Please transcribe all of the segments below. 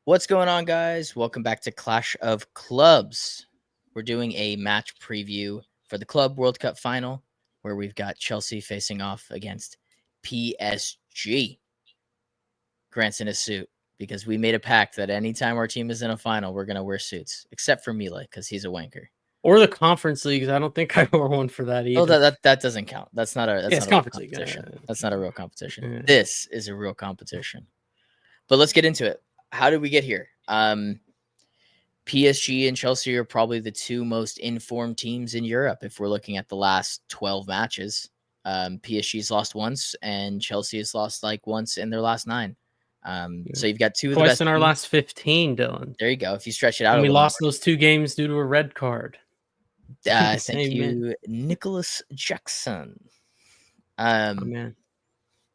What's going on, guys? Welcome back to Clash of Clubs. We're doing a match preview for the Club World Cup final, where we've got Chelsea facing off against PSG. Grant's in a suit because we made a pact that anytime our team is in a final, we're going to wear suits, except for Mila because he's a wanker. Or the conference leagues. I don't think I wore one for that either. Oh, that doesn't count. That's not a real competition. League. That's not a real competition. This is a real competition. But let's get into it. How did we get here? PSG and Chelsea are probably the two most informed teams in Europe if we're looking at the last 12 matches. PSG's lost once, and Chelsea has lost like once in their last 9. So you've got two of the best in our teams. last 15, Dylan. There you go. If you stretch it out, and we lost those 2 games due to a red card. Thank you, Nicholas Jackson. Man.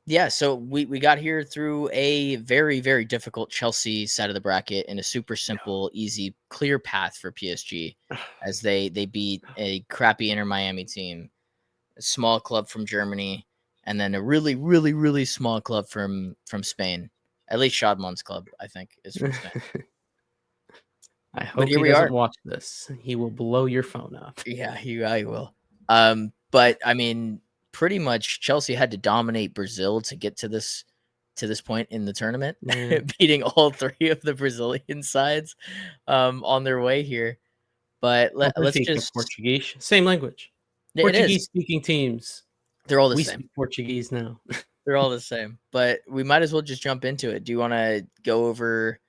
Yeah, so we got here through a very, very difficult Chelsea side of the bracket in a super simple, easy, clear path for PSG as they beat a crappy Inter Miami team, a small club from Germany, and then a really, really, really small club from Spain. At least Shadman's club, I think, is from Spain. I hope he doesn't watch this. He will blow your phone up. Yeah, he will. But I mean, pretty much Chelsea had to dominate Brazil to get to this point in the tournament, beating all 3 of the Brazilian sides on their way here. But let's just Portuguese, same language. Portuguese speaking teams. They're all the we same. Speak Portuguese now. They're all the same. But we might as well just jump into it. Do you want to go over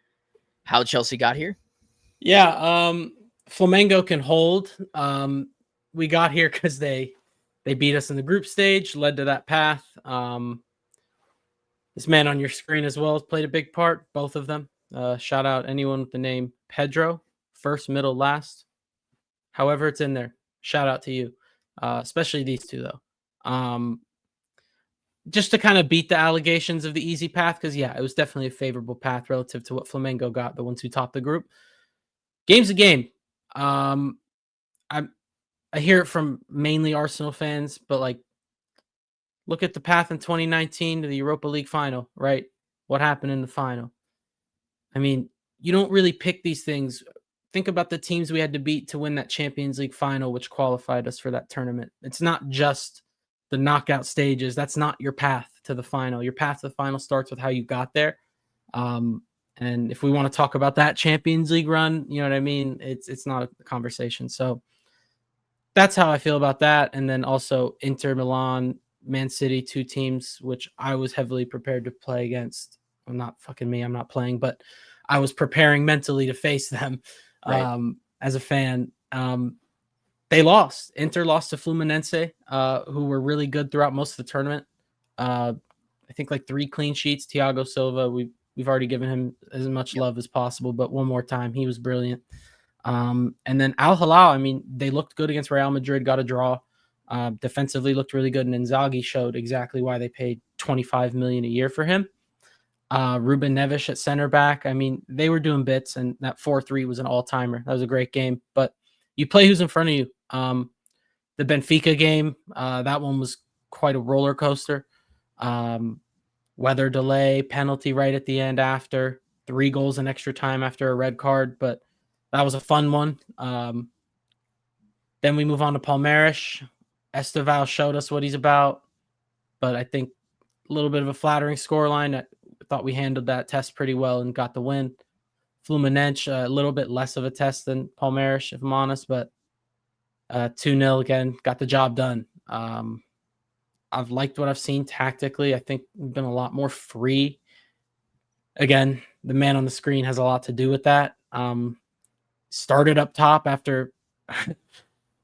how Chelsea got here? Yeah, Flamengo can hold. We got here because they beat us in the group stage, led to that path. This man on your screen as well has played a big part, both of them. Shout out anyone with the name Pedro, first, middle, last. However it's in there. Shout out to you, especially these 2, though. Just to kind of beat the allegations of the easy path, because, yeah, it was definitely a favorable path relative to what Flamengo got, the ones who topped the group. Game's a game. I hear it from mainly Arsenal fans, but like, look at the path in 2019 to the Europa League final, right? What happened in the final? I mean, you don't really pick these things. Think about the teams we had to beat to win that Champions League final, which qualified us for that tournament. It's not just the knockout stages. That's not your path to the final. Your path to the final starts with how you got there. And if we want to talk about that Champions League run, you know what I mean? It's not a conversation. So that's how I feel about that. And then also Inter Milan, Man City, 2 teams, which I was heavily prepared to play against. Well, not fucking me, I'm not playing, but I was preparing mentally to face them as a fan. They lost. Inter lost to Fluminense, who were really good throughout most of the tournament. I think like 3 clean sheets. Thiago Silva, we've already given him as much love as possible, but one more time, he was brilliant. And then Al Hilal, I mean, they looked good against Real Madrid, got a draw. Defensively looked really good, and Inzaghi showed exactly why they paid $25 million a year for him. Ruben Neves at center back. I mean, they were doing bits, and that 4-3 was an all-timer. That was a great game, but you play who's in front of you. The Benfica game, that one was quite a roller coaster. Weather delay, penalty right at the end after, 3 goals in extra time after a red card, but that was a fun one. Then we move on to Palmeiras. Esteval showed us what he's about, but I think a little bit of a flattering scoreline. I thought we handled that test pretty well and got the win. Fluminense, a little bit less of a test than Palmeiras, if I'm honest, but 2-0 again, got the job done. I've liked what I've seen tactically. I think we've been a lot more free. Again, the man on the screen has a lot to do with that. Started up top after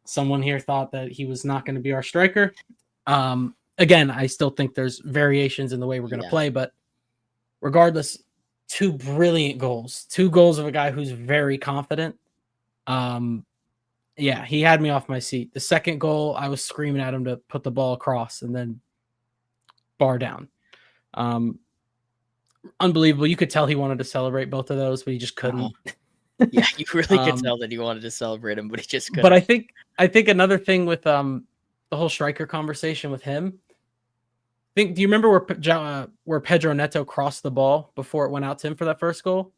someone here thought that he was not going to be our striker. Again, I still think there's variations in the way we're going to play, but regardless, 2 brilliant goals. 2 goals of a guy who's very confident. Yeah, he had me off my seat. The second goal, I was screaming at him to put the ball across and then bar down. Unbelievable. You could tell he wanted to celebrate both of those, but he just couldn't. Yeah, you really could tell that he wanted to celebrate him, but he just couldn't. But I think another thing with the whole striker conversation with him, do you remember where Pedro Neto crossed the ball before it went out to him for that first goal?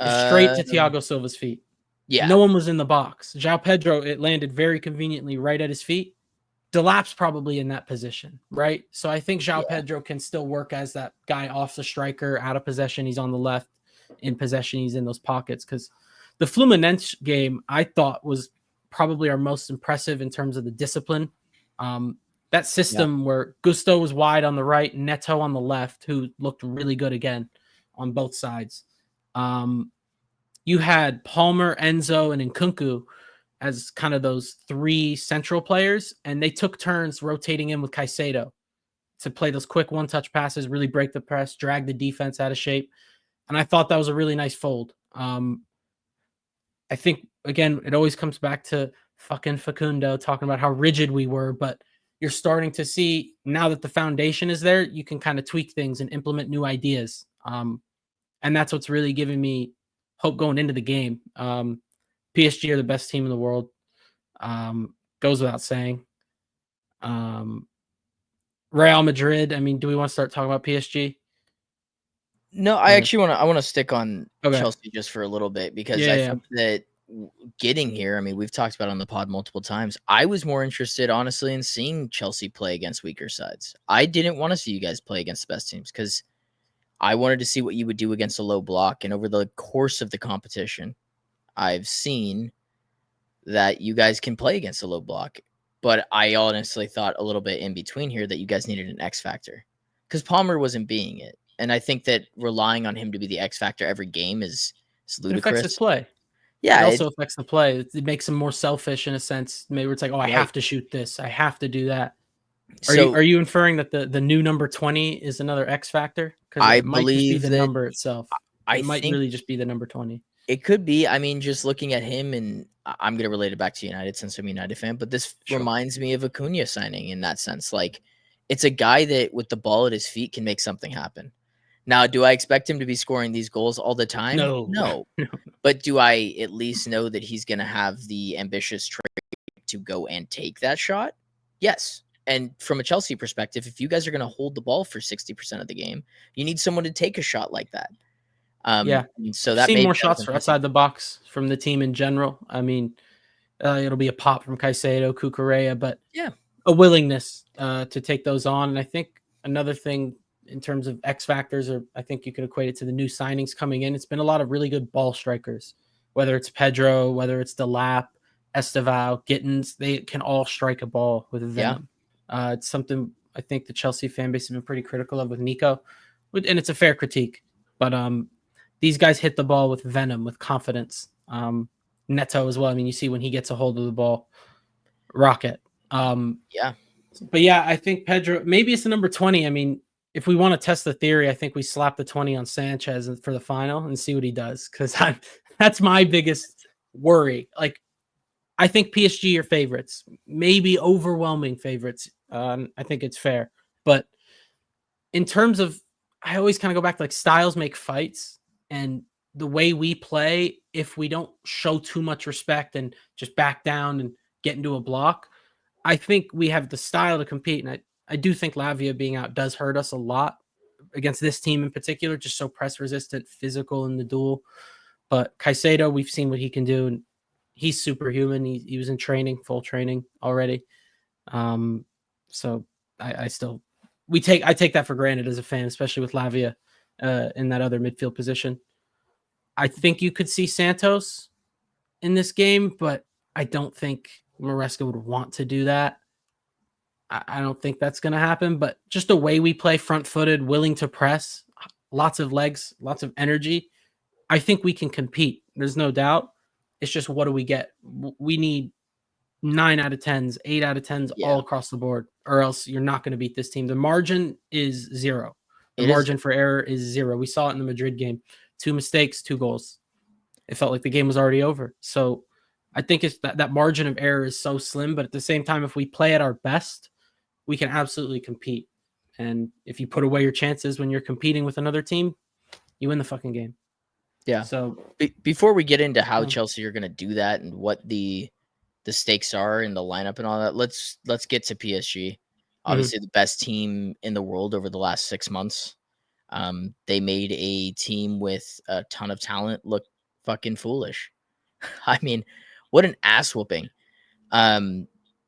straight to Um, Thiago Silva's feet. yeah, No one was in the box. João Pedro, it landed very conveniently right at his feet. Delap's probably in that position, right? So I think João yeah, Pedro can still work as that guy off the striker, out of possession. He's on the left. In possession, he's in those pockets. Because the Fluminense game, I thought, was probably our most impressive in terms of the discipline. Um, that yeah. system where Gusto was wide on the right, Neto on the left, who looked really good again on both sides. Um, you had Palmer, Enzo, and Nkunku as kind of those three central players, and they took turns rotating in with Caicedo to play those quick one-touch passes, really break the press, drag the defense out of shape. And I thought that was a really nice fold. I think again, it always comes back to fucking Facundo talking about how rigid we were, but you're starting to see now that the foundation is there, you can kind of tweak things and implement new ideas. And that's what's really giving me hope going into the game. PSG are the best team in the world. Goes without saying. Um, Real Madrid. I mean, do we want to start talking about PSG? No, I Or actually wanna stick on okay, Chelsea just for a little bit because yeah, I yeah, think that getting here, I mean, we've talked about it on the pod multiple times. I was more interested, honestly, in seeing Chelsea play against weaker sides. I didn't want to see you guys play against the best teams because I wanted to see what you would do against a low block. And over the course of the competition, I've seen that you guys can play against a low block. But I honestly thought a little bit in between here that you guys needed an X factor because Palmer wasn't being it. And I think that relying on him to be the X factor every game is it affects his ludicrous. play. It Yeah, also affects the play. It makes him more selfish in a sense. Maybe it's like, oh, I right. have to shoot this. I have to do that. Are So you inferring that the new number 20 is another X factor? Because I it might just be believe the that number itself. I It might think really just be the number 20. it could be. I mean, just looking at him, and I'm gonna relate it back to United since I'm a United fan, but this Sure. reminds me of Acuna signing in that sense. Like, it's a guy that with the ball at his feet can make something happen. Now, do I expect him to be scoring these goals all the time? No. No. No. But do I at least know that he's gonna have the ambitious trait to go and take that shot? Yes. And from a Chelsea perspective, if you guys are gonna hold the ball for 60% of the game, you need someone to take a shot like that. Yeah. And so I've that seen made more me kind of shots for uneasy. outside the box from the team in general. I mean, it'll be a pop from Caicedo, Cucurella, but Yeah. a willingness to take those on. And I think another thing in terms of X factors, or I think you could equate it to the new signings coming in. It's been a lot of really good ball strikers, whether it's Pedro, whether it's Delap, Estevao, Gittins. They can all strike a ball with Yeah. venom. It's something I think the Chelsea fan base has been pretty critical of with Nico, and it's a fair critique. But these guys hit the ball with venom, with confidence. Neto as well. I mean, you see when he gets a hold of the ball, rocket. Um, Yeah. but yeah, I think Pedro, maybe it's the number 20. I mean, if we want to test the theory, I think we slap the 20 on Sanchez for the final and see what he does. Cause that's my biggest worry. Like, I think PSG are favorites, maybe overwhelming favorites. I think it's fair. But in terms of, I always kind of go back to like styles make fights, and the way we play, if we don't show too much respect and just back down and get into a block, I think we have the style to compete. And I do think Lavia being out does hurt us a lot against this team in particular, just so press resistant, physical in the duel. But Caicedo, we've seen what he can do, and he's superhuman. He was in training, full training already. Um, so I still I take that for granted as a fan, especially with Lavia in that other midfield position. I think you could see Santos in this game, but I don't think Maresca would want to do that. I don't think that's going to happen, but just the way we play front footed, willing to press, lots of legs, lots of energy. I think we can compete. There's no doubt. It's just what do we get? We need 9 out of 10s, 8 out of 10s all Yeah. across the board, or else you're not going to beat this team. The margin is zero. The It is. margin for error is zero. We saw it in the Madrid game. 2 mistakes, 2 goals. It felt like the game was already over. So I think it's that margin of error is so slim, but at the same time, if we play at our best, we can absolutely compete. And if you put away your chances when you're competing with another team, you win the fucking game. Yeah. So Before we get into how yeah. Chelsea are gonna do that and what the stakes are in the lineup and all that, let's get to PSG. Mhm. Obviously, the best team in the world over the last 6 months. They made a team with a ton of talent look fucking foolish. I mean, what an ass whooping.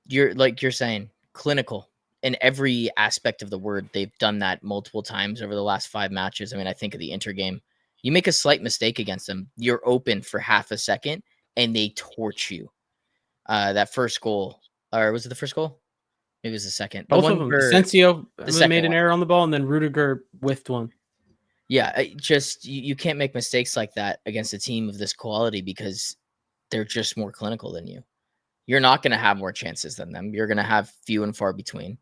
You're like you're saying, clinical in every aspect of the word. They've done that multiple times over the last 5 matches. I mean, I think of the Inter game. You make a slight mistake against them, you're open for half a second, and they torch you. That first goal, or was it the first goal? Maybe it was the second. The Both of one them. where Asensio the second made an one. error on the ball, and then Rudiger whiffed one. Yeah, just you can't make mistakes like that against a team of this quality because they're just more clinical than you. You're not going to have more chances than them. You're going to have few and far between.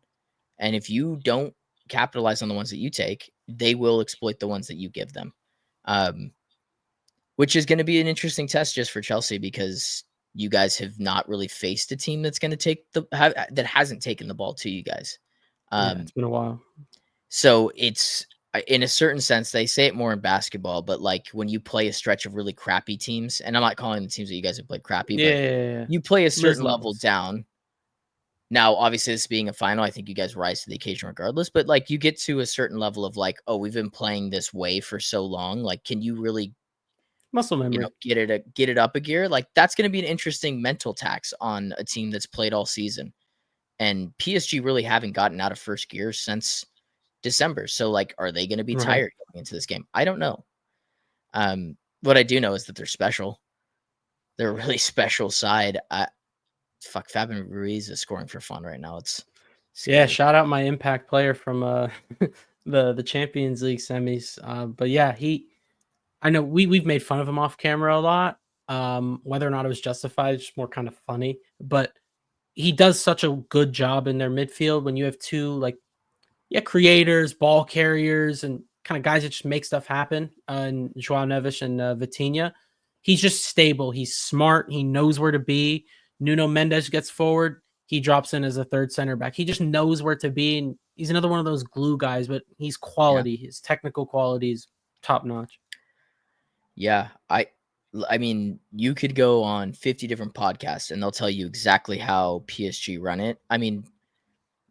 And if you don't capitalize on the ones that you take, they will exploit the ones that you give them. Um, which is going to be an interesting test just for Chelsea because you guys have not really faced a team that's going to take that hasn't taken the ball to you guys. Yeah, Um, it's been a while. so it's in a certain sense they say it more in basketball, but like when you play a stretch of really crappy teams, and I'm not calling the teams that you guys have played crappy, but Yeah. you play a Mid certain level levels. down. Now, obviously, this being a final, I think you guys rise to the occasion regardless. But like, you get to a certain level of like, oh, we've been playing this way for so long. Like, can you really, Muscle memory. get it up a gear? Like, that's going to be an interesting mental tax on a team that's played all season. And PSG really haven't gotten out of first gear since December. So, like, are they going to be Right. tired going into this game? I don't know. What I do know is that they're special. They're a really special side. Fuck, Fabian Ruiz is scoring for fun right now. It's Yeah, scary. shout out my impact player from the Champions League semis. But yeah, I know we've made fun of him off camera a lot. Whether or not it was justified, it's just more kind of funny. But he does such a good job in their midfield when you have two like creators, ball carriers, and kind of guys that just make stuff happen. And Joao Neves and Vitinha, he's just stable. He's smart. He knows where to be. Nuno Mendes gets forward. He drops in as a third center back. He just knows where to be, and he's another one of those glue guys. But he's Yeah. quality. His technical qualities top notch. Yeah, I mean, you could go on 50 different podcasts and they'll tell you exactly how PSG run it. I mean,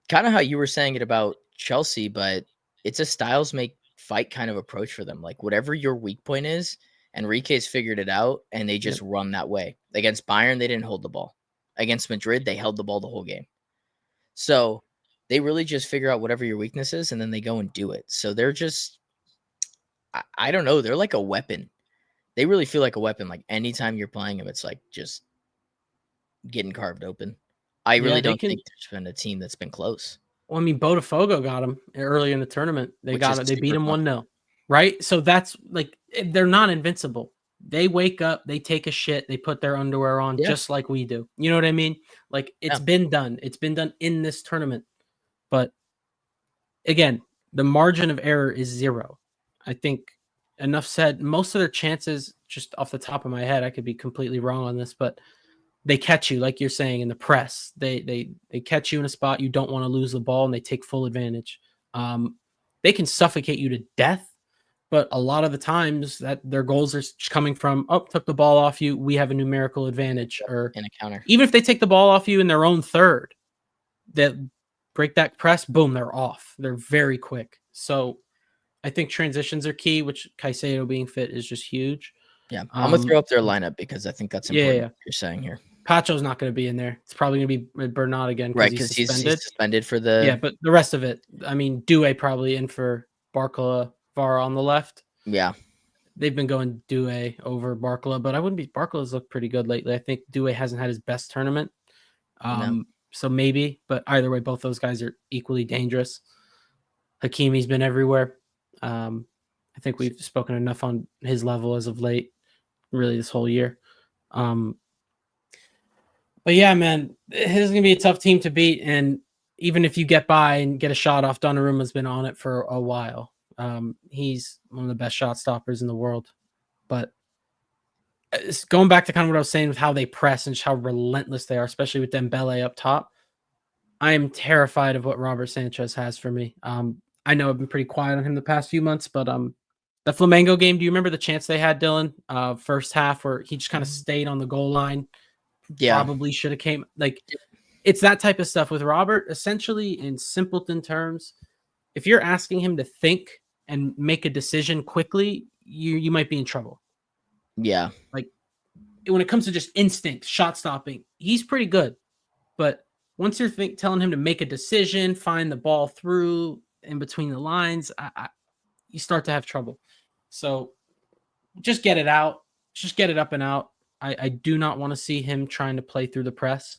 kind of how you were saying it about Chelsea, but it's a styles make fight kind of approach for them. Like whatever your weak point is, Enrique's figured it out and they just Yep. run that way. Against Bayern, they didn't hold the ball. Against Madrid, they held the ball the whole game. So they really just figure out whatever your weakness is and then they go and do it. So they're just I don't know, they're like a weapon. They really feel like a weapon. Like anytime you're playing them, it's like just getting carved open. I Yeah, really they don't can. think there's been a team that's been close, Well, I mean, Botafogo got him early in the tournament. They which got is it. They beat super him fun. 1-0. Right? So that's like they're not invincible. They wake up, they take a shit, they put their underwear on Yeah, just like we do. You know what I mean? Like it's yeah, been done. It's been done in this tournament. But again, the margin of error is 0. I think enough said. Most of their chances, just off the top of my head, I could be completely wrong on this, but they catch you, like you're saying, in the press. They catch you in a spot you don't want to lose the ball, and they take full advantage. Um, they can suffocate you to death, but a lot of the times that their goals are coming from, oh, took the ball off you, we have a numerical advantage. Or in a counter. even if they take the ball off you in their own third, that break that press, boom, they're off. They're very quick. So I think transitions are key, which Caicedo being fit is just huge. Yeah, I'm gonna Um, throw up their lineup because I think that's yeah, important. yeah. What you're saying here, Pacho's not going to be in there. It's probably going to be Bernat again because right? he's Because he's suspended. suspended for Yeah, the but the rest of it, I mean, Due probably in for Barcola, Vara on the left. yeah They've been going Due over Barcola, but I wouldn't be. Barcola's looked pretty good lately. I think Due hasn't had his best tournament. no So maybe, but either way, both those guys are equally dangerous. Hakimi's been everywhere. I think we've spoken enough on his level as of late, really this whole year. Um, But yeah, man, this is gonna be a tough team to beat. And even if you get by and get a shot off, Donnarumma's been on it for a while. He's one of the best shot stoppers in the world. But it's going back to kind of what I was saying with how they press and just how relentless they are, especially with Dembele up top. I am terrified of what Robert Sanchez has for me. I know I've been pretty quiet on him the past few months, but the Flamengo game, do you remember the chance they had, Dylan? First half where he just kind of stayed on the goal line, yeah probably should have came like it's that type of stuff with Robert. Essentially, in simpleton terms, if you're asking him to think and make a decision quickly, you might be in trouble. Yeah. Like when it comes to just instinct, shot stopping, he's pretty good. But once you're telling him to make a decision, find the ball through in between the lines, you start to have trouble. So just get it out. Just get it up and out. I do not want to see him trying to play through the press.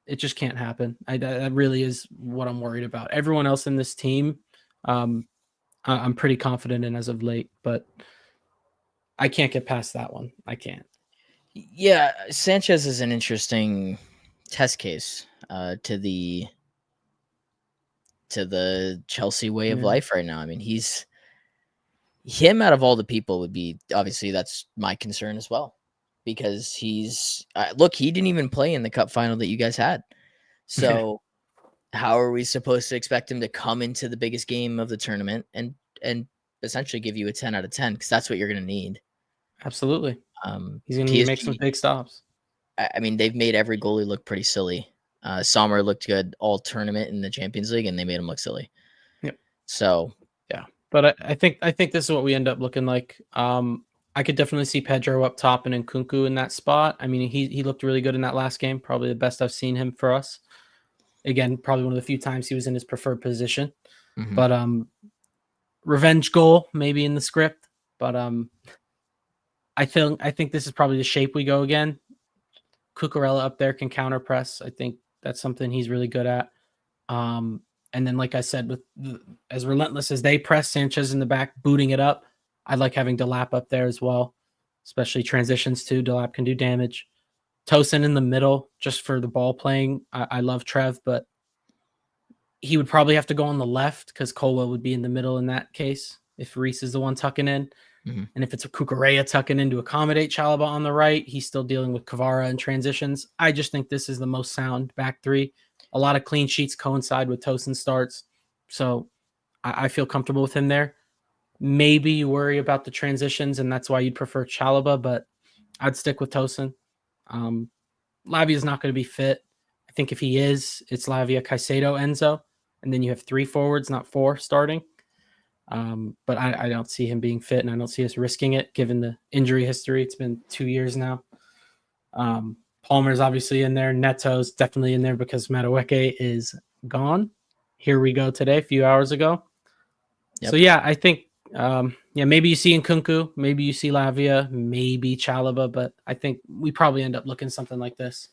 It just can't happen. That really is what I'm worried about. Everyone else in this team, I'm pretty confident in as of late, but I can't get past that one. I can't. Yeah, Sanchez is an interesting test case to the Chelsea way of Yeah. life right now. I mean, he's him out of all the people would be obviously that's my concern as well because he's look, he didn't even play in the cup final that you guys had. So how are we supposed to expect him to come into the biggest game of the tournament and essentially give you a 10 out of 10 because that's what you're going to need. Absolutely. He's going to need to make some PSG, big stops. I mean, they've made every goalie look pretty silly. Sommer looked good all tournament in the Champions League, and they made him look silly. Yep. So Yeah, but I think this is what we end up looking like. I could definitely see Pedro up top and Nkunku in that spot. I mean, he looked really good in that last game. Probably the best I've seen him for us. Again, probably one of the few times he was in his preferred position. mhm. But revenge goal maybe in the script. But I think this is probably the shape we go again. Cucurella up there can counter press. I think that's something he's really good at. Um, and then, like I said, with as relentless as they press Sanchez in the back, booting it up, I like having Delap up there as well, especially transitions too. Delap can do damage. Tosin in the middle, just for the ball playing. I love Trev, but he would probably have to go on the left because Colwell would be in the middle in that case if Reese is the one tucking in. Mhm. And if it's a Cucurella tucking in to accommodate Chalaba on the right, he's still dealing with Kvara and transitions. I just think this is the most sound back three. A lot of clean sheets coincide with Tosin starts. So I feel comfortable with him there. Maybe you worry about the transitions, and that's why you'd prefer Chalaba, but I'd stick with Tosin. Lavia's not going to be fit. I think if he is, it's Lavia, Caicedo, Enzo, and then you have 3 forwards, not 4 starting. But I don't see him being fit, and I don't see us risking it given the injury history. It's been 2 years now. Palmer's obviously in there. Neto's definitely in there because Madueke is gone. Here we go today, a few hours ago. So Yep. yeah, I think maybe you see Nkunku, maybe you see Lavia, maybe Chalaba, but I think we probably end up looking something like this.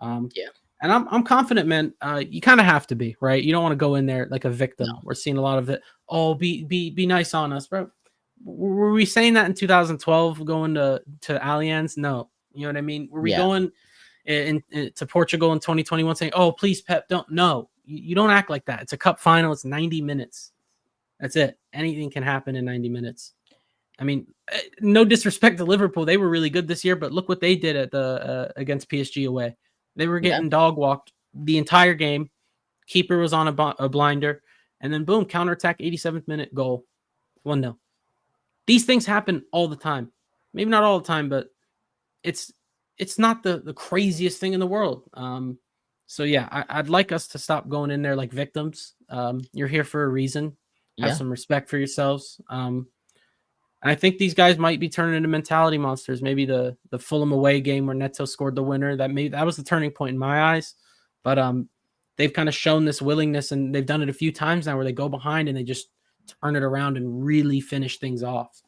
Yeah. And I'm confident, man. You kind of have to be, right? You don't want to go in there like a victim. No. We're seeing a lot of it. Oh, be nice on us, bro. Were we saying that in 2012 going to Allianz? No. You know what I mean? Were we Yeah. going to Portugal in 2021 saying, "Oh, please, Pep, don't." No, you don't act like that. It's a cup final. It's 90 minutes. That's it. Anything can happen in 90 minutes. I mean, no disrespect to Liverpool, they were really good this year, but look what they did at the against PSG away. They were Yeah. getting dog walked the entire game. Keeper was on a blinder, and then boom, counterattack, 87th minute goal, 1-0. These things happen all the time. Maybe not all the time, but it's not the craziest thing in the world. So yeah, I'd like us to stop going in there like victims. You're here for a reason. Have Yeah. some respect for yourselves. And I think these guys might be turning into mentality monsters. Maybe the Fulham away game where Neto scored the winner, that was the turning point in my eyes. But they've kind of shown this willingness, and they've done it a few times now where they go behind and they just turn it around and really finish things off.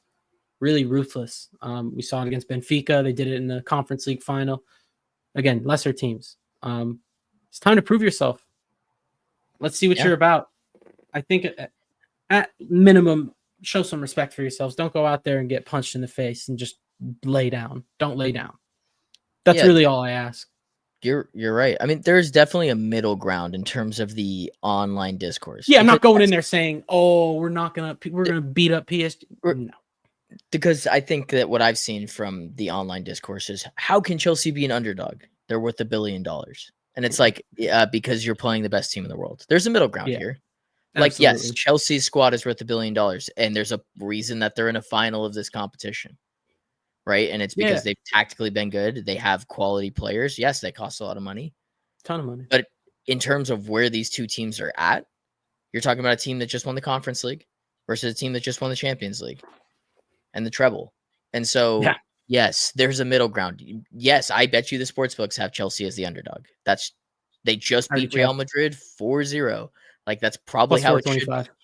Really ruthless. We saw it against Benfica. They did it in the Conference League final. Again, lesser teams. It's time to prove yourself. Let's see what Yeah. you're about. I think at minimum, show some respect for yourselves. Don't go out there and get punched in the face and just lay down. Don't lay down. That's Yeah. really all I ask. You're right. I mean, there's definitely a middle ground in terms of the online discourse Yeah, I'm because not going in there saying, "Oh, we're gonna beat up PSG." we're- No. because I think that what I've seen from the online discourse is how can Chelsea be an underdog? They're worth $1 billion. And it's like, because you're playing the best team in the world. There's a middle ground Yeah, here. Like, yes, absolutely. Chelsea's squad is worth $1 billion, and there's a reason that they're in a final of this competition, right? And it's Yeah, because they've tactically been good. They have quality players. Yes, they cost a lot of money. ton of money. But in terms of where these two teams are at, you're talking about a team that just won the Conference League versus a team that just won the Champions League. and the treble. And so, Yeah, yes, there's a middle ground. Yes, I bet you the sportsbooks have Chelsea as the underdog. They just I do beat too. Real Madrid 4-0. Like that's probably Plus how it should be. 425.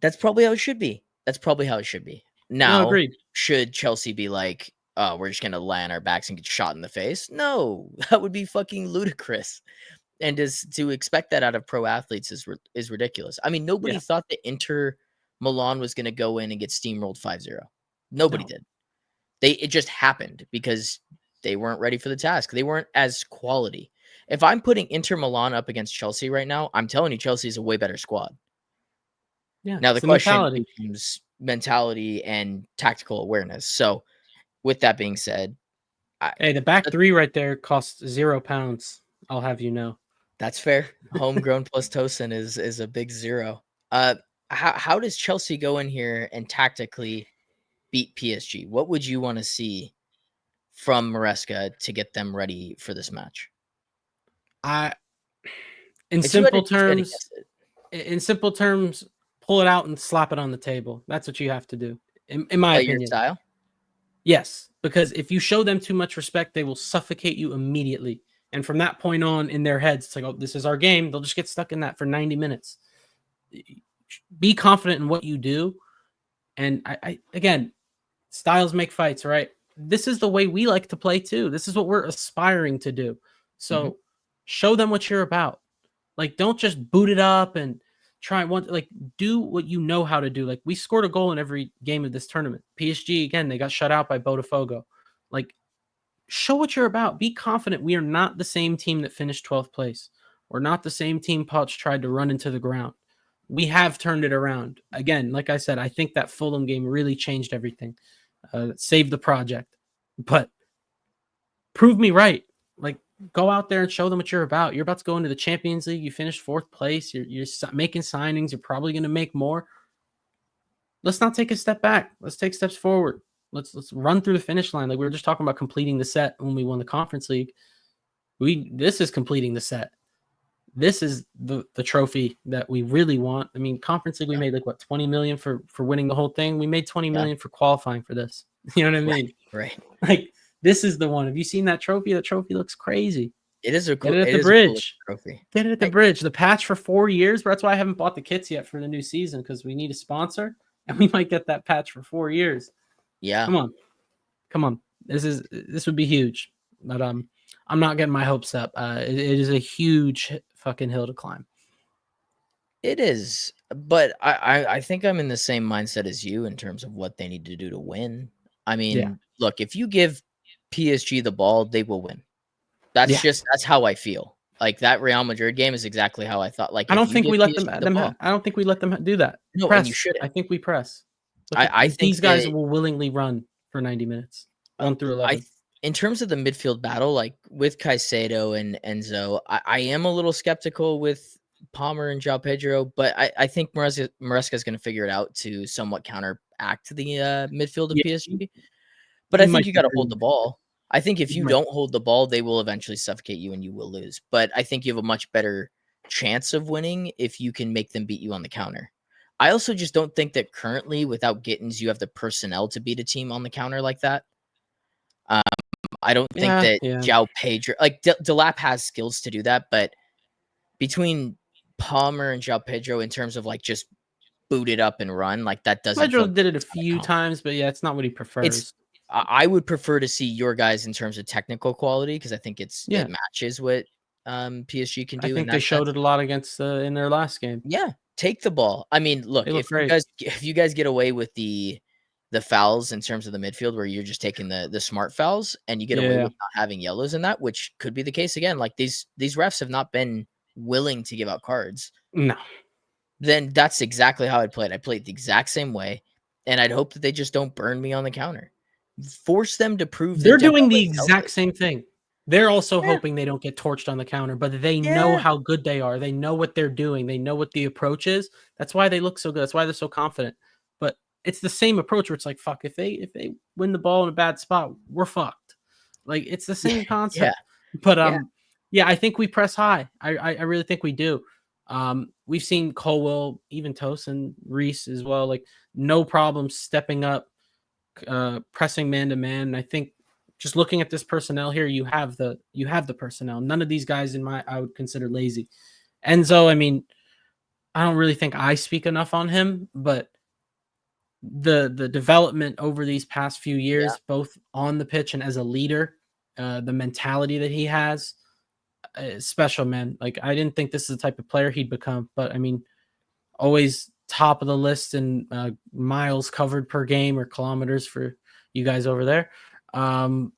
That's probably how it should be. That's probably how it should be. No, Now, agreed. should Chelsea be like, "Oh, we're just gonna lie on our backs and get shot in the face"? No, that would be fucking ludicrous. And to expect that out of pro athletes is ridiculous. I mean, nobody Yeah. thought that Inter Milan was gonna go in and get steamrolled 5-0. Nobody No. did. It just happened because they weren't ready for the task. They weren't as quality. If I'm putting Inter Milan up against Chelsea right now, I'm telling you Chelsea is a way better squad. Yeah. Now the It's the question mentality. becomes mentality and tactical awareness. So, with that being said, I Hey, the back that three right there costs £0. I'll have you know. that's fair. Homegrown plus Tosin is a big 0. Uh, how does Chelsea go in here and tactically beat PSG? What would you wanna see from Maresca to get them ready for this match? I in If you had to simple if you had to terms, guess it, in simple terms, pull it out and slap it on the table. That's what you have to do, in my play your opinion. style? Yes, because if you show them too much respect, they will suffocate you immediately. And from that point on, in their heads, it's like, oh, this is our game. They'll just get stuck in that for 90 minutes. Be confident in what you do. And I again, styles make fights, right? This is the way we like to play too. This is what we're aspiring to do. Mhm. So show them what you're about. Like, don't just boot it up and try one. Like, do what you know how to do. Like, we scored a goal in every game of this tournament. PSG again, they got shut out by Botafogo. Like, show what you're about. Be confident. We are not the same team that finished 12th place. We're not the same team Poch tried to run into the ground. We have turned it around. Again, like I said, I think that Fulham game really changed everything. Saved the project. But prove me right. Like, go out there and show them what you're about. You're about to go into the Champions League. You finished 4th place. You're making signings. You're probably going to make more. Let's not take a step back. Let's take steps forward. Let's run through the finish line. Like we were just talking about completing the set when we won the Conference League. This is completing the set. This is the trophy that we really want. I mean, Conference League we made like what 20 million for winning the whole thing. We made 20 Yeah. million for qualifying for this. You know what I Right, mean? right. Like this is the one. Have you seen that trophy? That trophy looks crazy. It is a Get cool it at it the is a cool looking bridge. trophy. Get it at the Hey, bridge. The patch for 4 years. That's why I haven't bought the kits yet for the new season because we need a sponsor and we might get that patch for 4 years. yeah. Come on. Come on. This would be huge. But I'm not getting my hopes up. It is a huge fucking hill to climb. It is, but I think I'm in the same mindset as you in terms of what they need to do to win. I Yeah. mean, look, if you give PSG the ball, they will win. Yeah. That's how I feel. Like that Real Madrid game is exactly how I thought. Like I if don't you think give we let PSG the ball, I don't think we let them do that. no, and you Press. I shouldn't. think we press. Look at I think these guys that will willingly run for 90 minutes. 1 through I 11. in terms of the midfield battle, like with Caicedo and Enzo, I am a little skeptical with Palmer and João Pedro, but I think Maresca is going to figure it out to somewhat counteract the midfield of Yeah. PSG. But He I think might you be got to hold the green. ball. I think if He you might. don't hold the ball, they will eventually suffocate you and you will lose. But I think you have a much better chance of winning if you can make them beat you on the counter. I also just don't think that currently, without Gittins, you have the personnel to beat a team on the counter like that. I don't think Yeah. that Yeah. João Pedro, like Delap has skills to do that, but between Palmer and João Pedro, in terms of like just boot it up and run, like that doesn't feel Pedro like did it a it's gonna few come. times, but yeah, it's not what he It's prefers. I would prefer to see your guys in terms of technical quality because I think it Yeah. matches what PSG can I do in think they that showed sense. it a lot against in their last game. Yeah, take the ball. I mean, look, They look great. if you guys get away with the fouls in terms of the midfield where you're just taking the smart fouls and you get away Yeah. with not having yellows in that, which could be the case again. Like these refs have not been willing to give out cards. No. Then that's exactly how I'd play it. I play it the exact same way, and I'd hope that they just don't burn me on the counter. Force them to prove that They're doing the Dembele is exact healthy. same thing. They're also Yeah, hoping they don't get torched on the counter, but they know yeah, how good they are. They know what they're doing. They know what the approach is. That's why they look so good. That's why they're so confident. But it's the same approach where it's like, fuck, if they win the ball in a bad spot, we're fucked. Like it's the yeah, same yeah, concept. But yeah. yeah, I think we press high. I really think we do. We've seen Colwell, even Tosin, Reese as well, like no problem stepping up, pressing man to man. I think just looking at this personnel here, you have the personnel. None of these guys I would consider lazy. Enzo, I mean, I don't really think I speak enough on him, but the development over these past few Yeah. years, both on the pitch and as a leader, the mentality that he has, is special, man. Like I didn't think this is the type of player he'd become, but I mean, always top of the list in miles covered per game or kilometers for you guys over there. Um,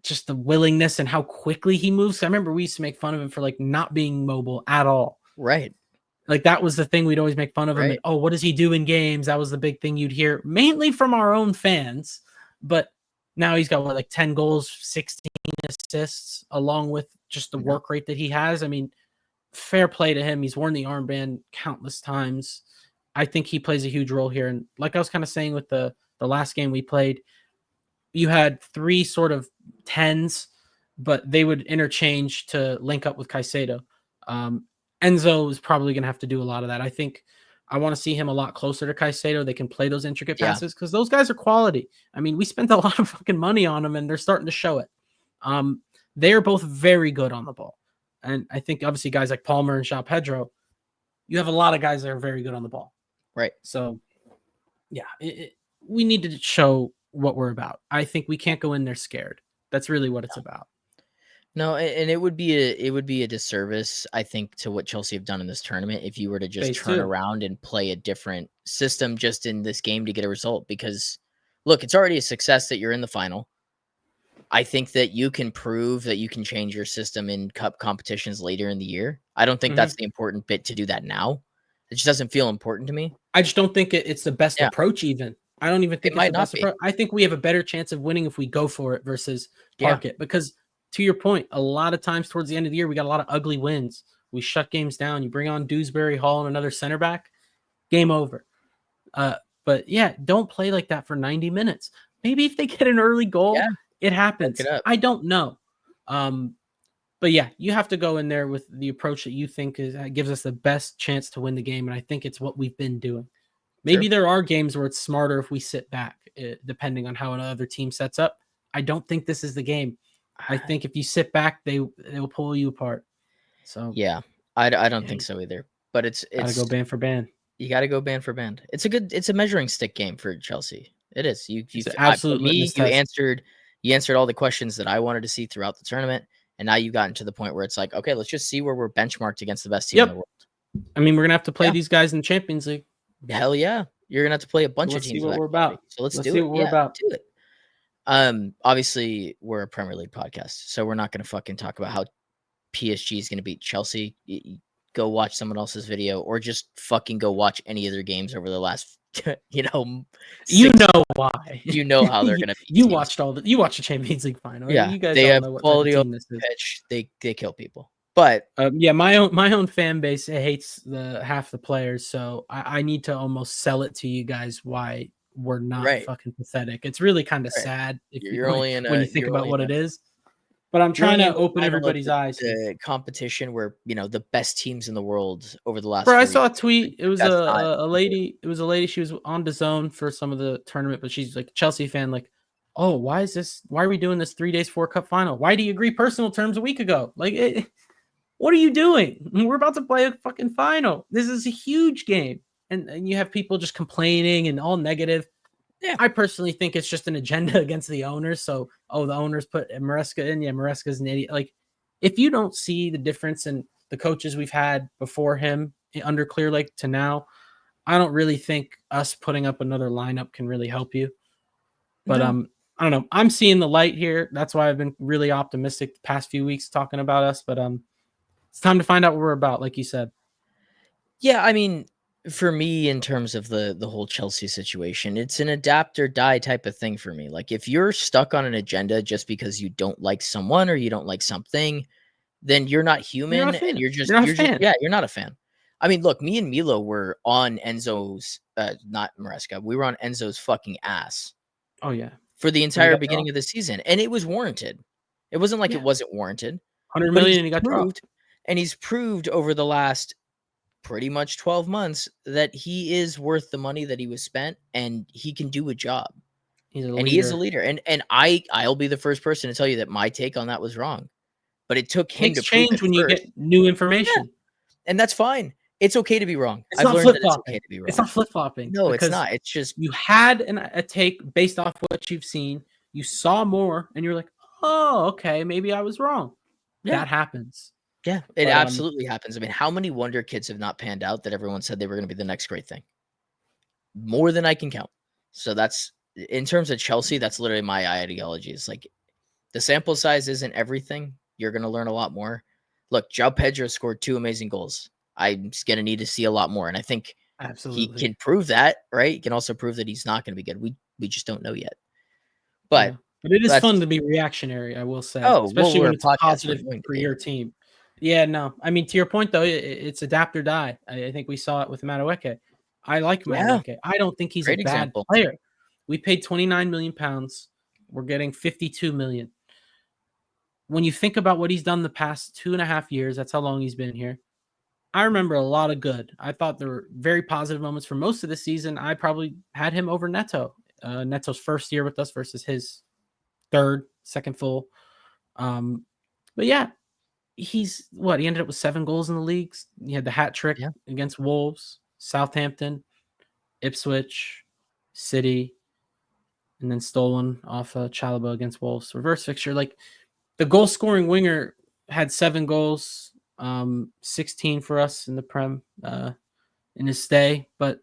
just the willingness and how quickly he moves. I remember we used to make fun of him for like not being mobile at all. Right. Like that was the thing we'd always make fun of him. And Right. oh, what does he do in games? That was the big thing you'd hear mainly from our own fans. But now he's got what, like 10 goals, 16 assists, along with just the Yeah. work rate that he has. I mean, fair play to him. He's worn the armband countless times. I think he plays a huge role here. And like I was kind of saying with the last game we played, you had three sort of tens, but they would interchange to link up with Caicedo. Um, Enzo is probably going to have to do a lot of that. I think I want to see him a lot closer to Caicedo. They can play those intricate Yeah. passes because those guys are quality. I mean, we spent a lot of fucking money on them, and they're starting to show it. They are both very good on the ball. And I think obviously guys like Palmer and João Pedro, you have a lot of guys that are very good on the ball. Right. So, yeah, we need to show what we're about. I think we can't go in there scared. That's really what it's about. No, and it would be a disservice, I think, to what Chelsea have done in this tournament if you were to just Phase turn 2. around and play a different system just in this game to get a result. Because look, it's already a success that you're in the final. I think that you can prove that you can change your system in cup competitions later in the year. I don't think that's the important bit to do that now. It just doesn't feel important to me. I just don't think it's the best Yeah, approach even. I don't even it think it's might the not best be. approach. I think we have a better chance of winning if we go for it versus Yeah, park it. Because to your point, a lot of times towards the end of the year, we got a lot of ugly wins. We shut games down. You bring on Dewsbury Hall and another center back, game over. Uh, but yeah, don't play like that for 90 minutes. Maybe if they get an early yeah, goal, it soak it happens. up. I don't know. But yeah, you have to go in there with the approach that you think gives us the best chance to win the game, and I think it's what we've been doing. Maybe Sure. there are games where it's smarter if we sit back, depending on how another team sets up. I don't think this is the game. I think if you sit back, they'll pull you apart. So Yeah, I don't yeah, think so either. But gotta it's go band for band. you got to go band for band. It's a measuring stick game for Chelsea. It is. It's an For absolute me, litmus test. you answered all the questions that I wanted to see throughout the tournament, and now you've gotten to the point where it's like, okay, let's just see where we're benchmarked against the best team in the Yep. world. I mean, we're gonna have to play Yeah, these guys in the Champions League. hell yeah, you're gonna have to play a So bunch of let's see teams of what that we're quality. about. So let's Let's do see it. what we're Yeah, about. do it. Obviously we're a Premier League podcast, so we're not gonna fucking talk about how PSG is gonna beat Chelsea. Go watch someone else's video, or just fucking go watch any other games over the last, You 6 know why. You know how they're gonna beat You teams. you watched the Champions League final. Yeah, You guys they all have know what type of quality on team this the is. pitch. They kill people. But Yeah, my own fan base hates the half the players, so I need to almost sell it to you guys why we're not right, fucking pathetic. It's really kind of right. sad if you You're only in when a you think about what it is. But I'm you're trying only in to the open final of everybody's eyes here. the competition where, the best teams in the world over the last Bro, I 4 years. saw a tweet. It was That's not a lady. It was a lady. She was on the zone for some of the tournament, but she's like a Chelsea fan. Like, oh, why is this? Why are we doing this 3 days 4 cup final? Why do you agree personal terms a week ago? Like, what are you doing? We're about to play a fucking final. This is a huge game, and you have people just complaining and all negative. Yeah. I personally think it's just an agenda against the owners. So, oh, the owners put Maresca in. Yeah, Maresca's an idiot. Like, if you don't see the difference in the coaches we've had before him under Clear Lake to now, I don't really think us putting up another lineup can really help you. But No. I don't know. I'm seeing the light here. That's why I've been really optimistic the past few weeks talking about us. But it's time to find out what we're about, like you said. Yeah, I mean, for me, in terms of the whole Chelsea situation, it's an adapt or die type of thing for me. Like, if you're stuck on an agenda just because you don't like someone or you don't like something, then you're not You're human, not a and fan. You're not a fan. yeah, you're not a fan. I mean, look, me and Milo were on Enzo's, not Maresca, we were on Enzo's fucking ass Oh yeah. for the When he entire got dropped. beginning of the season, and it was warranted. It wasn't like Yeah. it wasn't warranted, 100 but million and he got dropped. he's proved over the last pretty much 12 months that he is worth the money that he was spent, and he can do a job. He's a And he is a leader. leader. And I'll be the first person to tell you that my take on that was wrong. But it took him Takes to prove change it when you first. get new Yeah, information. and that's fine. It's okay to be wrong. It's I've not learned that it's okay flip-flopping. to be It's wrong. not flip-flopping No, it's because not. It's just you had a take based off what you've seen. You saw more, and you're like, "Oh, okay, maybe I was wrong." yeah. That happens. Yeah, it But, absolutely happens. I mean, how many wonder kids have not panned out that everyone said they were gonna be the next great thing? More than I can count. So that's in terms of Chelsea, that's literally my ideology. It's like the sample size isn't everything. You're gonna learn a lot more. Look, João Pedro scored 2 amazing goals. I'm just gonna need to see a lot more, and I think he absolutely. can prove that, right? He can also prove that he's not gonna be good. We just don't know yet. Yeah. But But it is that's fun to be reactionary, I will say, oh, well, especially we're when a it's podcast, we're positive going to for be. your team. Yeah, no. I mean, to your point, though, it's adapt or die. I think we saw it with Madueke. I like Yeah, Madueke. I don't think he's a great bad example. player. We paid 29 million pounds. We're getting 52 million. When you think about what he's done the past 2.5 years, that's how long he's been here. I remember a lot of good. I thought there were very positive moments for most of the season. I probably had him over Neto. Neto's first year with us versus his second full. Um, but yeah, he's what he ended up with 7 goals in the leagues. He had the hat trick Yeah, against Wolves, Southampton, Ipswich, City, and then stolen off Chalaba against Wolves. Reverse fixture. Like the goal scoring winger had 7 goals, 16 for us in the Prem in his stay. But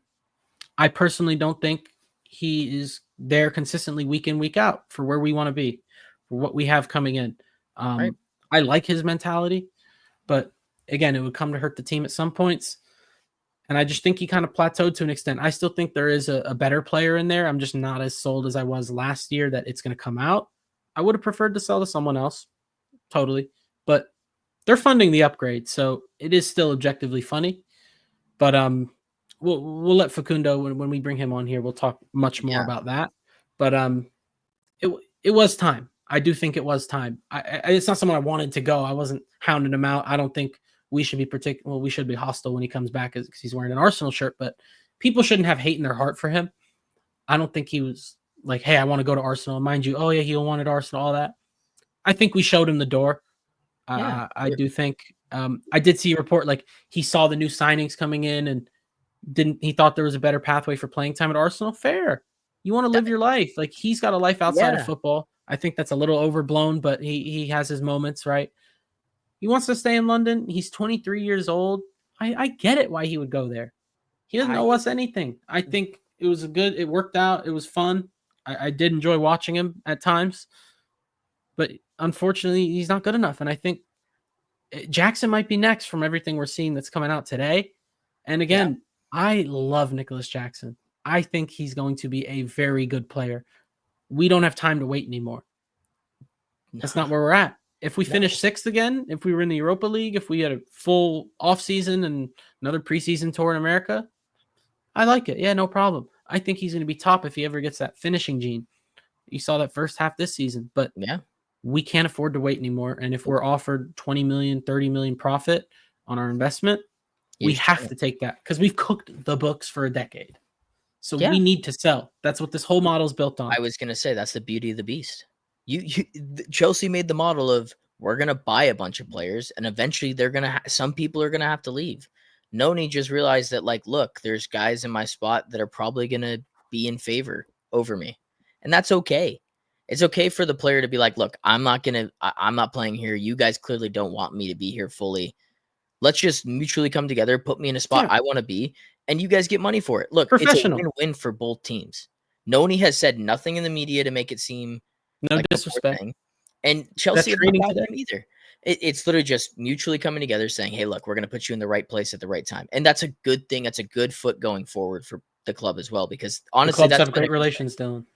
I personally don't think he is there consistently week in, week out for where we want to be, for what we have coming in. right. I like his mentality, but again, it would come to hurt the team at some points. And I just think he kind of plateaued to an extent. I still think there is a better player in there. I'm just not as sold as I was last year that it's going to come out. I would have preferred to sell to someone else, totally. But they're funding the upgrade, so it is still objectively funny. But we'll let Facundo when we bring him on here. We'll talk much more Yeah, about that. But it was time. I do think it was time. It's not someone I wanted to go. I wasn't hounding him out. I don't think we should be Well, we should be hostile when he comes back because he's wearing an Arsenal shirt. But people shouldn't have hate in their heart for him. I don't think he was like, "Hey, I want to go to Arsenal." Mind you, oh yeah, he wanted Arsenal, all that. I think we showed him the door. yeah, I do think. I did see a report like he saw the new signings coming in and didn't he thought there was a better pathway for playing time at Arsenal? Fair. You want to live your life. Like he's got a life outside of yeah. football. I think that's a little overblown, but he has his moments, right? He wants to stay in London. He's 23 years old. I get it why he would go there. He doesn't owe I us anything. I think it worked out. It was fun. I did enjoy watching him at times, but unfortunately, he's not good enough. And I think Jackson might be next from everything we're seeing that's coming out today. And yeah. again, I love Nicholas Jackson. I think he's going to be a very good player. We don't have time to wait anymore. No, That's not where we're at. If we no. finish sixth again, if we were in the Europa League, if we had a full offseason and another preseason tour in America, I like it. Yeah, no problem. I think he's going to be top if he ever gets that finishing gene. You saw that first half this season, but Yeah. we can't afford to wait anymore. And if we're offered 20 million, 30 million profit on our investment, You we just have can't. to take that because we've cooked the books for a decade. So Yeah. we need to sell. That's what this whole model is built on. I was gonna say that's the beauty of the beast. Chelsea made the model of we're gonna buy a bunch of players, and eventually they're gonna some people are gonna have to leave. Noni just realized that, like, look, there's guys in my spot that are probably gonna be in favor over me, and that's okay. It's okay for the player to be like, look, I'm not playing here. You guys clearly don't want me to be here fully. Let's just mutually come together, put me in a spot Yeah, I want to be, and you guys get money for it. Look, it's a professional. win-win for both teams. Noni has said nothing in the media to make it seem No like a poor disrespect. thing, and That Chelsea have not training batted today. him either. It's literally just mutually coming together, saying, "Hey, look, we're going to put you in the right place at the right time," and that's a good thing. That's a good foot going forward for the club as well, because The honestly, clubs that's have been a great good thing. relations, Dylan.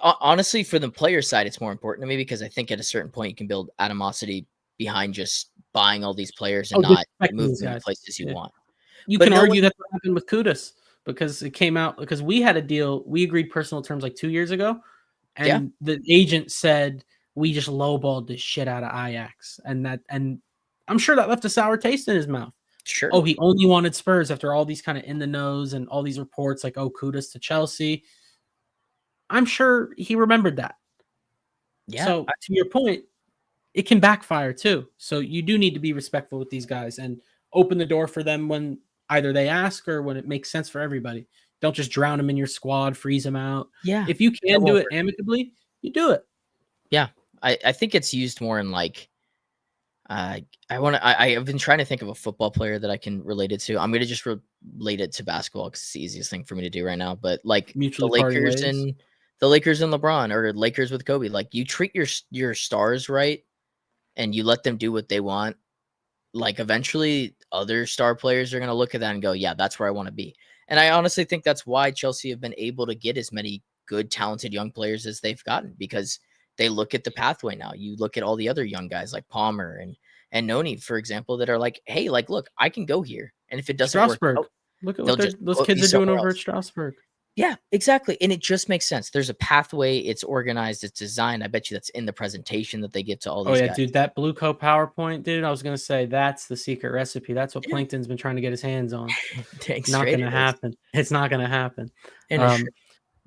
Honestly, for the player side, it's more important to me because I think at a certain point you can build animosity behind just buying all these players and Oh, not disrespecting moving these them to guys. places you Yeah. want. You But can no argue one that's what happened with Kudus because it came out because we had a deal. We agreed personal terms like 2 years ago, yeah, and the agent said we just lowballed the shit out of Ajax, and I'm sure that left a sour taste in his mouth. Sure. Oh, he only wanted Spurs after all these kind of in the nose and all these reports like, oh, kudos to Chelsea. I'm sure he remembered that. Yeah. So to your point, it can backfire too. So you do need to be respectful with these guys and open the door for them when either they ask or when it makes sense for everybody. Don't just drown them in your squad, freeze them out. Yeah. If you That can do won't it work. amicably, you do it. Yeah. I think it's used more in like I've been trying to think of a football player that I can relate it to. I'm gonna just relate it to basketball because it's the easiest thing for me to do right now. But like the Mutually parting Lakers ways. and LeBron, or Lakers with Kobe, like you treat your stars right and you let them do what they want. Like eventually, other star players are gonna look at that and go, "Yeah, that's where I want to be." And I honestly think that's why Chelsea have been able to get as many good, talented young players as they've gotten because they look at the pathway now. You look at all the other young guys like Palmer and Noni, for example, that are like, "Hey, like, look, I can go here, and if it doesn't work Strasburg. out, Look at they'll what just those put me kids are doing somewhere over at else." Strasburg. Yeah, exactly, and it just makes sense. There's a pathway. It's organized. It's designed. I bet you that's in the presentation that they get to all Oh these yeah, guys. dude, that Blue Co PowerPoint, dude. I was gonna say that's the secret recipe. That's what Yeah, Plankton's been trying to get his hands on. dang Not straight gonna it is, happen. It's not gonna happen. and it Um,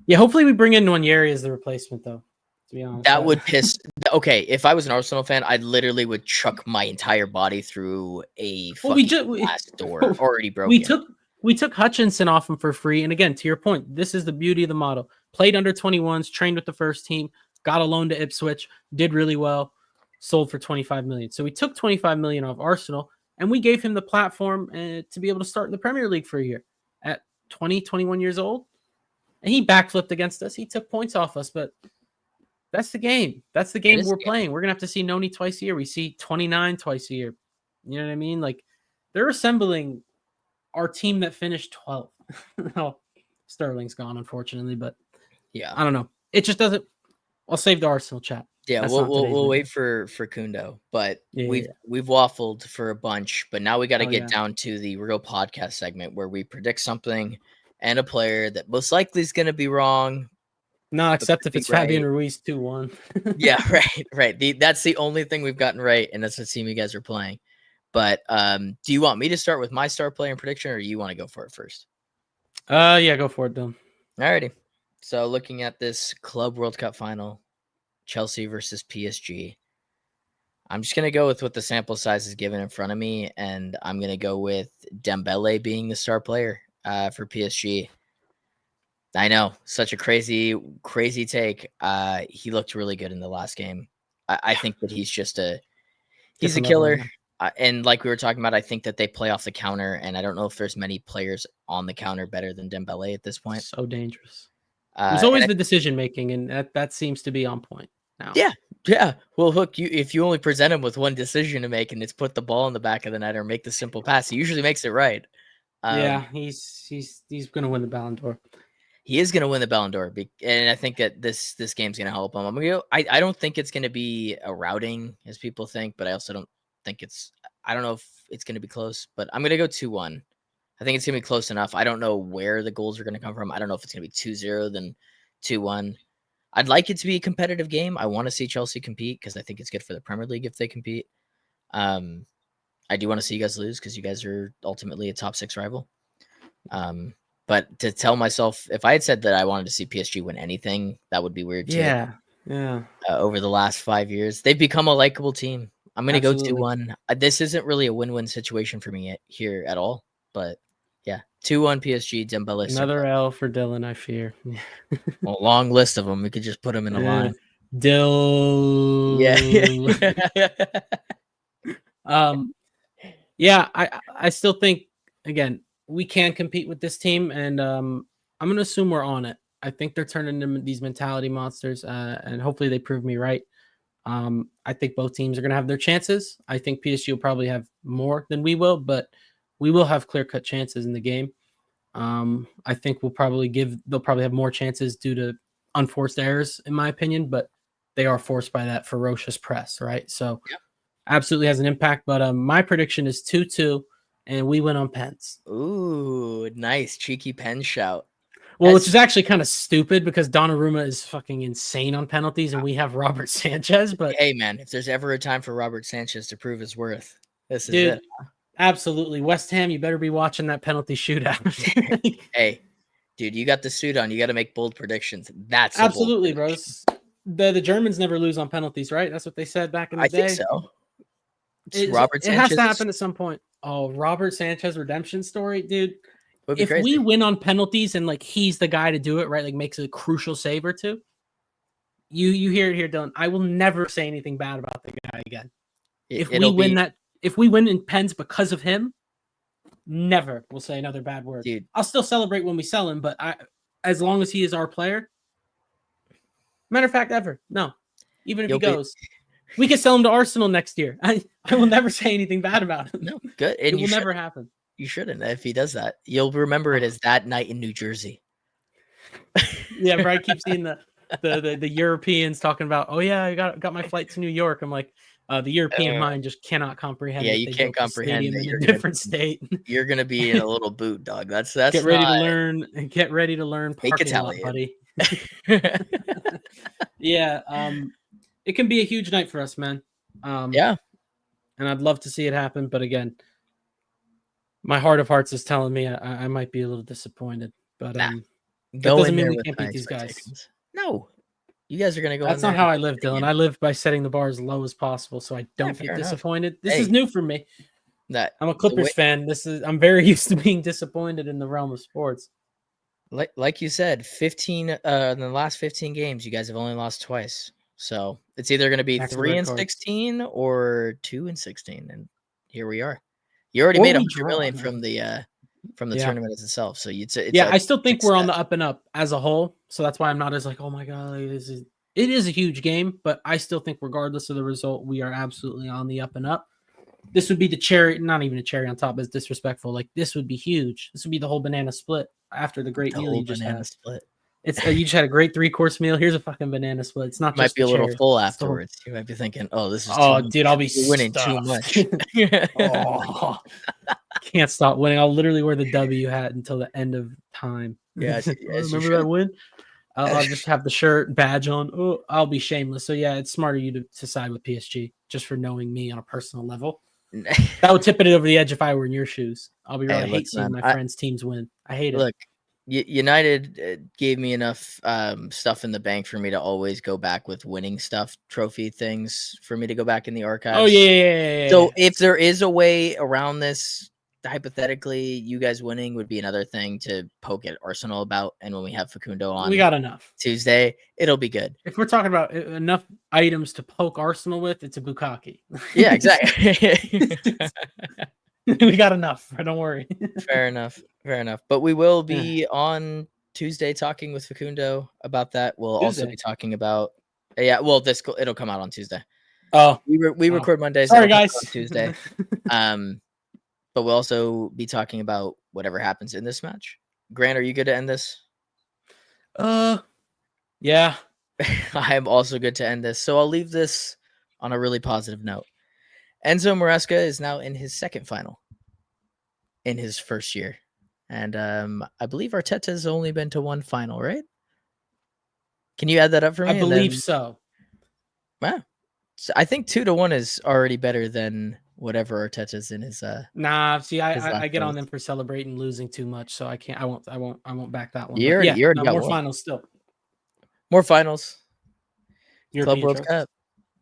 yeah, hopefully we bring in Nwaneri as the replacement, though. To be honest, that would piss. Okay, if I was an Arsenal fan, I literally would chuck my entire body through a well, we fucking just glass door already we broken. took we took Hutchinson off him for free. And again, to your point, this is the beauty of the model. Played under 21s, trained with the first team, got a loan to Ipswich, did really well, sold for 25 million. So we took 25 million off Arsenal, and we gave him the platform to be able to start in the Premier League for a year at 20, 21 years old. And he backflipped against us. He took points off us, but that's the game. That's the It game is we're playing. We're gonna have to see Noni twice a year. We see 29 twice a year. You know what I mean? Like they're assembling our team that finished 12th. Oh, Sterling's gone, unfortunately, but yeah, I don't know. It just doesn't. I'll save the Arsenal chat. yeah. That's We'll not we'll, today's we'll video. wait for Kundo, but Yeah, yeah, we've yeah. we've waffled for a bunch. But now we got to Oh get yeah. down to the real podcast segment where we predict something and a player that most likely is going to be wrong, No, but except could if be it's Fabian right. Ruiz 2-1. Yeah, right, right. That's the only thing we've gotten right, and that's the team you guys are playing. But do you want me to start with my star player and prediction, or you want to go for it first? Yeah, go for it, Dylan. Alrighty. So looking at this Club World Cup final, Chelsea versus PSG. I'm just gonna go with what the sample size is given in front of me, and I'm gonna go with Dembele being the star player for PSG. I know, such a crazy take. He looked really good in the last game. I Yeah, think that he's a different level, killer. man. And like we were talking about, I think that they play off the counter, and I don't know if there's many players on the counter better than Dembele at this point. So dangerous. It was And always I, the decision making, and that seems to be on point now. yeah, yeah. Well, look, if you only present him with one decision to make, and it's put the ball in the back of the net or make the simple pass, he usually makes it right. Um, Yeah, he's gonna win the Ballon d'Or. he is going to win the Ballon d'Or, and I think that this game's going to help him. I'm gonna go. I don't think it's going to be a routing as people think, but I also don't think it's. I don't know if it's going to be close, but I'm going to go 2-1. I think it's going to be close enough. I don't know where the goals are going to come from. I don't know if it's going to be 2-0, then 2-1. I'd like it to be a competitive game. I want to see Chelsea compete because I think it's good for the Premier League if they compete. Um, I do want to see you guys lose because you guys are ultimately a top 6 rival. But to tell myself, if I had said that I wanted to see PSG win anything, that would be weird too. Yeah, yeah, Over the last 5 years, they've become a likable team. I'm gonna go absolutely. 2-1. This isn't really a win-win situation for me here at all. But yeah, 2-1 PSG. Dembele star Another player. L for Dylan, I fear. A long list of them. We could just put them in a line. Yeah. Dill. um, yeah, I still think again we can compete with this team, and I'm gonna assume we're on it. I think they're turning into these mentality monsters, and hopefully they prove me right. I think both teams are gonna have their chances. I think PSG will probably have more than we will, but we will have clear cut chances in the game. I think they'll probably have more chances due to unforced errors, in my opinion, but they are forced by that ferocious press, right? So Yep. absolutely has an impact. But my prediction is 2-2, and we win on pens. Ooh, nice cheeky pen shout. Well, which As is actually kind of stupid because Donnarumma is fucking insane on penalties, and we have Robert Sanchez. But hey man, if there's ever a time for Robert Sanchez to prove his worth, this is it. dude, Absolutely. West Ham, you better be watching that penalty shootout. Hey, dude, you got the suit on. You got to make bold predictions. That's a bold Absolutely, prediction. bros. The Germans never lose on penalties, right? That's what they said back in the I think day. so. It's It Robert has to Sanchez happen at some point. Oh, Robert Sanchez redemption story, dude. would be If we crazy. win on penalties and like he's the guy to do it, right? Like makes a crucial save or two. You hear it here, Dylan. I will never say anything bad about the guy again. If we It'll win be, that, if we win in pens because of him, never will say another bad word. dude. I'll still celebrate when we sell him, but as long as he is our player, matter of fact, ever no. Even if he goes, we could sell him to Arsenal next year. I will never say anything bad about him. No, good. It And will never happen. You shouldn't. If he does that, you'll remember it as that night in New Jersey. Yeah, but I keep seeing the Europeans talking about, oh yeah, I got my flight to New York. I'm like, the European mind just cannot comprehend. Yeah, that you they can't built the comprehend stadium that in you're a gonna different state. You're gonna be in a little boot, dog. That's Get ready not to learn. Get ready to learn fake parking lot, Italian. buddy. Yeah, it can be a huge night for us, man. Yeah, And I'd love to see it happen, but again, my heart of hearts is telling me I might be a little disappointed. But nah. that Go doesn't in mean there we with can't high beat these guys. expectations. No, you guys are gonna go That's in there. not how I live, Dylan. I live by setting the bar as low as possible, so I don't fair get enough. disappointed. This Hey, is new for me. I'm a Clippers fan. I'm very used to being disappointed in the realm of sports. Like you said, 15 in the last 15 games, you guys have only lost twice. So it's either going to be 3-16 or 2-16, and here we are. You already made $100 million from the tournament itself. So I still think we're on the up and up as a whole. So that's why I'm not as like, oh my god, it is a huge game, but I still think regardless of the result, we are absolutely on the up and up. This would be the cherry, not even a cherry on top is disrespectful. Like this would be huge. This would be the whole banana split after the great meal you just had. Split. It's you just had a great 3-course meal. Here's a fucking banana split. It's not might just be a little cherry. full afterwards. You might be thinking, "Oh, this is dude, I'll be winning too much." Can't stop winning. I'll literally wear the W hat until the end of time. Yeah, remember that win? I'll just have the shirt badge on. Oh, I'll be shameless. So yeah, it's smart of you to side with PSG just for knowing me on a personal level. That would tip it over the edge if I were in your shoes. I'll be real. I hate seeing my friends' teams win. I hate it. Look, United gave me enough stuff in the bank for me to always go back with winning stuff, trophy things for me to go back in the archives. Oh yeah. So if there is a way around this, hypothetically, you guys winning would be another thing to poke at Arsenal about. And when we have Facundo on, we got enough Tuesday, it'll be good. If we're talking about enough items to poke Arsenal with, it's a bukkake. Yeah, exactly. We got enough. Don't worry. Fair enough. But we will be on Tuesday talking with Facundo about that. We'll also be talking about it'll come out on Tuesday. Oh, we record Mondays. Sorry, guys. On Tuesday. But we'll also be talking about whatever happens in this match. Grant, are you good to end this? Yeah. I am also good to end this. So I'll leave this on a really positive note. Enzo Maresca is now in his second final in his first year. And I believe Arteta's only been to one final, right? Can you add that up for me? I believe so. Wow. So I think 2-1 is already better than whatever Arteta's in his Nah, see, I get on them for celebrating losing too much, so I can't. I won't back that one. You already got more one. finals still. More finals. European Club World Cup.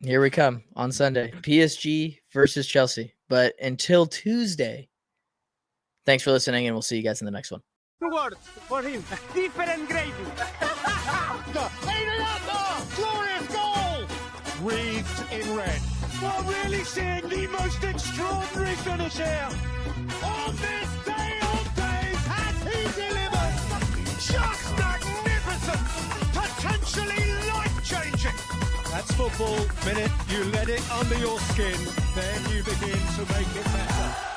Here we come on Sunday. PSG versus Chelsea. But until Tuesday, thanks for listening, and we'll see you guys in the next one. 2 words for him. Different gravy. Glorious goal! Wreathed in red. We're really seeing the most extraordinary finish here. On this day of days, has he delivered? Just magnificent! Potentially life-changing! That's football. Minute you let it under your skin, then you begin to make it better.